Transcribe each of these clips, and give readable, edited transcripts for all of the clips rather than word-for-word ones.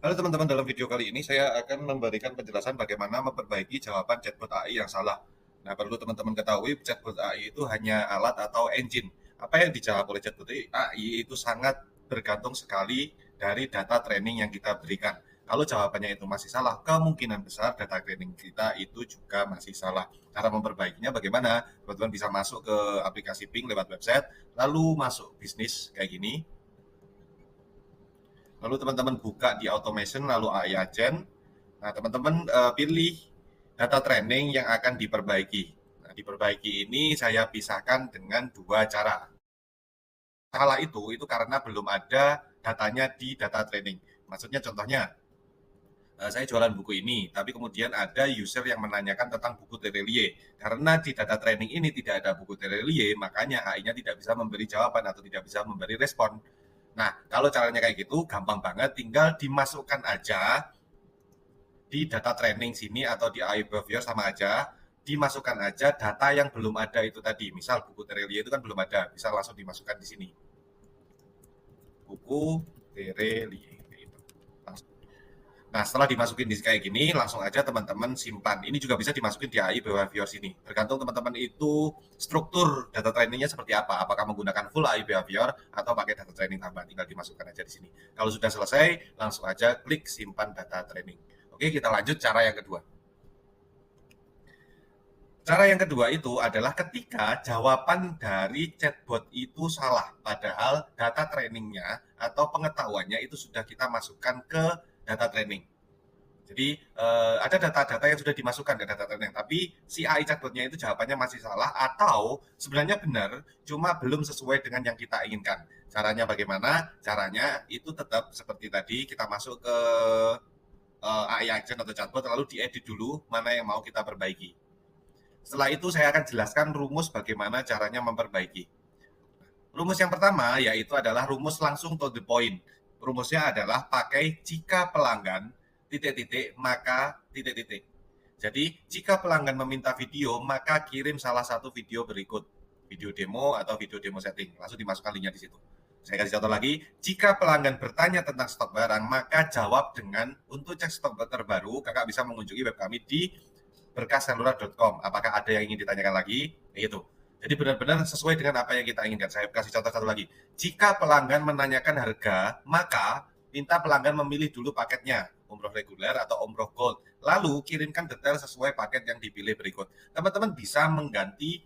Halo teman-teman, dalam video kali ini saya akan memberikan penjelasan bagaimana memperbaiki jawaban chatbot AI yang salah. Nah, perlu teman-teman ketahui, chatbot AI itu hanya alat atau engine. Apa yang dijawab oleh chatbot AI itu sangat bergantung sekali dari data training yang kita berikan. Kalau jawabannya itu masih salah, kemungkinan besar data training kita itu juga masih salah. Cara memperbaikinya bagaimana? Teman-teman bisa masuk ke aplikasi Ping lewat website, lalu masuk bisnis kayak gini, lalu teman-teman buka di automation, lalu AI agent. Nah, teman-teman pilih data training yang akan diperbaiki. Nah, diperbaiki ini saya pisahkan dengan dua cara. Salah itu karena belum ada datanya di data training. Maksudnya contohnya, saya jualan buku ini, tapi kemudian ada user yang menanyakan tentang buku Terelie. Karena di data training ini tidak ada buku Terelie, makanya AI-nya tidak bisa memberi jawaban atau tidak bisa memberi respon. Nah, kalau caranya kayak gitu, gampang banget, tinggal dimasukkan aja di data training sini atau di AI behavior sama aja, dimasukkan aja data yang belum ada itu tadi. Misal buku Terelie itu kan belum ada, bisa langsung dimasukkan di sini. Buku Terelie. Nah, setelah dimasukin di kayak gini, langsung aja teman-teman simpan. Ini juga bisa dimasukin di AI behavior sini. Tergantung teman-teman itu struktur data trainingnya seperti apa. Apakah menggunakan full AI behavior atau pakai data training tambahan. Tinggal dimasukkan aja di sini. Kalau sudah selesai, langsung aja klik simpan data training. Oke, kita lanjut cara yang kedua. Cara yang kedua itu adalah ketika jawaban dari chatbot itu salah, padahal data trainingnya atau pengetahuannya itu sudah kita masukkan ke data training. Jadi ada data-data yang sudah dimasukkan ke data training, tapi si AI chatbotnya itu jawabannya masih salah atau sebenarnya benar, cuma belum sesuai dengan yang kita inginkan. Caranya bagaimana? Caranya itu tetap seperti tadi, kita masuk ke AI agent atau chatbot, lalu diedit dulu mana yang mau kita perbaiki. Setelah itu saya akan jelaskan rumus bagaimana caranya memperbaiki. Rumus yang pertama yaitu adalah rumus langsung to the point. Rumusnya adalah pakai jika pelanggan titik-titik maka titik-titik. Jadi jika pelanggan meminta video maka kirim salah satu video berikut, video demo atau video demo setting. Langsung dimasukkan linknya di situ. Saya kasih contoh lagi, jika pelanggan bertanya tentang stok barang, maka jawab dengan untuk cek stok terbaru, kakak bisa mengunjungi web kami di berkassellular.com. Apakah ada yang ingin ditanyakan lagi? Itu. Jadi benar-benar sesuai dengan apa yang kita inginkan. Saya kasih contoh satu lagi. Jika pelanggan menanyakan harga, maka minta pelanggan memilih dulu paketnya, umroh reguler atau umroh gold. Lalu kirimkan detail sesuai paket yang dipilih berikut. Teman-teman bisa mengganti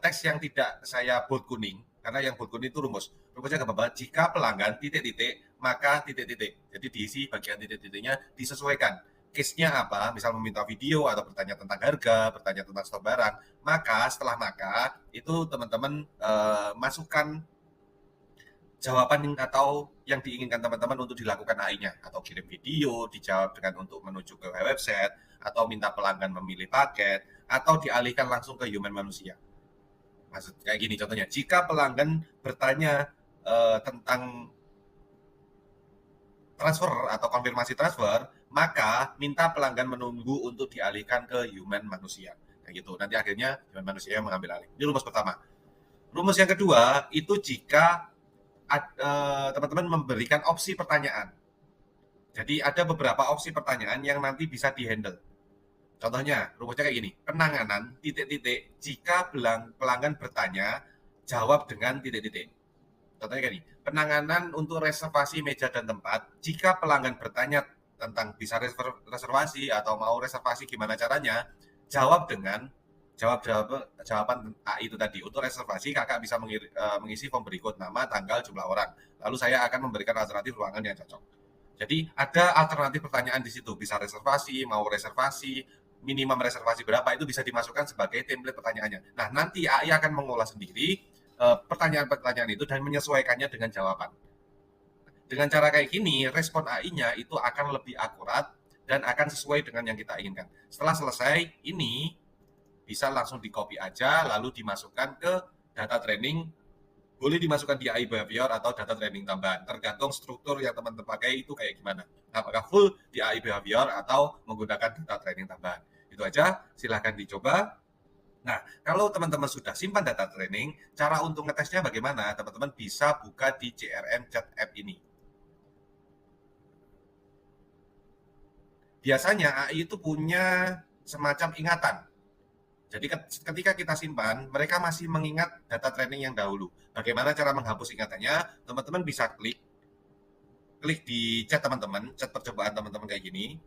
teks yang tidak saya bold kuning, karena yang bold kuning itu rumus. Rumusnya gampang banget. Jika pelanggan titik-titik, maka titik-titik. Jadi diisi bagian titik-titiknya disesuaikan. Case-nya apa? Misal meminta video atau bertanya tentang harga, bertanya tentang stok barang. Maka setelah maka itu teman-teman masukkan jawaban atau yang diinginkan teman-teman untuk dilakukan AI-nya, atau kirim video, dijawab dengan untuk menuju ke website, atau minta pelanggan memilih paket, atau dialihkan langsung ke human manusia. Maksud kayak gini contohnya, jika pelanggan bertanya tentang transfer atau konfirmasi transfer, maka minta pelanggan menunggu untuk dialihkan ke human manusia. Kayak gitu. Nanti akhirnya human manusia yang mengambil alih. Ini rumus pertama. Rumus yang kedua itu jika teman-teman memberikan opsi pertanyaan. Jadi ada beberapa opsi pertanyaan yang nanti bisa dihandle. Contohnya, rumusnya kayak gini, penanganan titik-titik jika pelanggan bertanya, jawab dengan titik-titik. Contohnya kayak gini, penanganan untuk reservasi meja dan tempat, jika pelanggan bertanya tentang bisa reservasi atau mau reservasi gimana caranya, jawab dengan jawaban AI itu tadi. Untuk reservasi kakak bisa mengisi form berikut, nama, tanggal, jumlah orang. Lalu saya akan memberikan alternatif ruangan yang cocok. Jadi ada alternatif pertanyaan di situ, bisa reservasi, mau reservasi, minimum reservasi berapa, itu bisa dimasukkan sebagai template pertanyaannya. Nah, nanti AI akan mengolah sendiri pertanyaan-pertanyaan itu dan menyesuaikannya dengan jawaban. Dengan cara kayak gini, respon AI-nya itu akan lebih akurat dan akan sesuai dengan yang kita inginkan. Setelah selesai, ini bisa langsung di-copy aja, lalu dimasukkan ke data training. Boleh dimasukkan di AI behavior atau data training tambahan, tergantung struktur yang teman-teman pakai itu kayak gimana. Apakah full di AI behavior atau menggunakan data training tambahan. Itu aja, silahkan dicoba. Nah, kalau teman-teman sudah simpan data training, cara untuk ngetesnya bagaimana? Teman-teman bisa buka di CRM Chat App ini. biasanya AI itu punya semacam ingatan. Jadi ketika kita simpan, mereka masih mengingat data training yang dahulu. Bagaimana cara menghapus ingatannya? Teman-teman bisa klik di chat teman-teman, chat percobaan teman-teman kayak gini,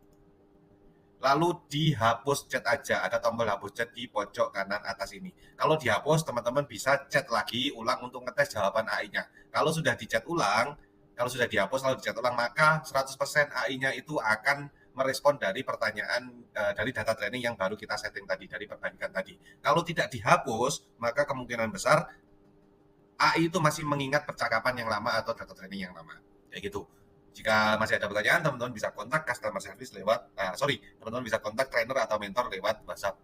lalu dihapus chat aja, ada tombol hapus chat di pojok kanan atas ini. Kalau dihapus, teman-teman bisa chat lagi ulang untuk ngetes jawaban AI-nya. Kalau sudah dicat ulang, kalau sudah dihapus lalu dicat ulang, maka 100% AI-nya itu akan merespon dari pertanyaan dari data training yang baru kita setting tadi, dari perbandingan tadi. Kalau tidak dihapus, maka kemungkinan besar AI itu masih mengingat percakapan yang lama atau data training yang lama. Kayak gitu. Jika masih ada pertanyaan, teman-teman bisa kontak customer service lewat, teman-teman bisa kontak trainer atau mentor lewat WhatsApp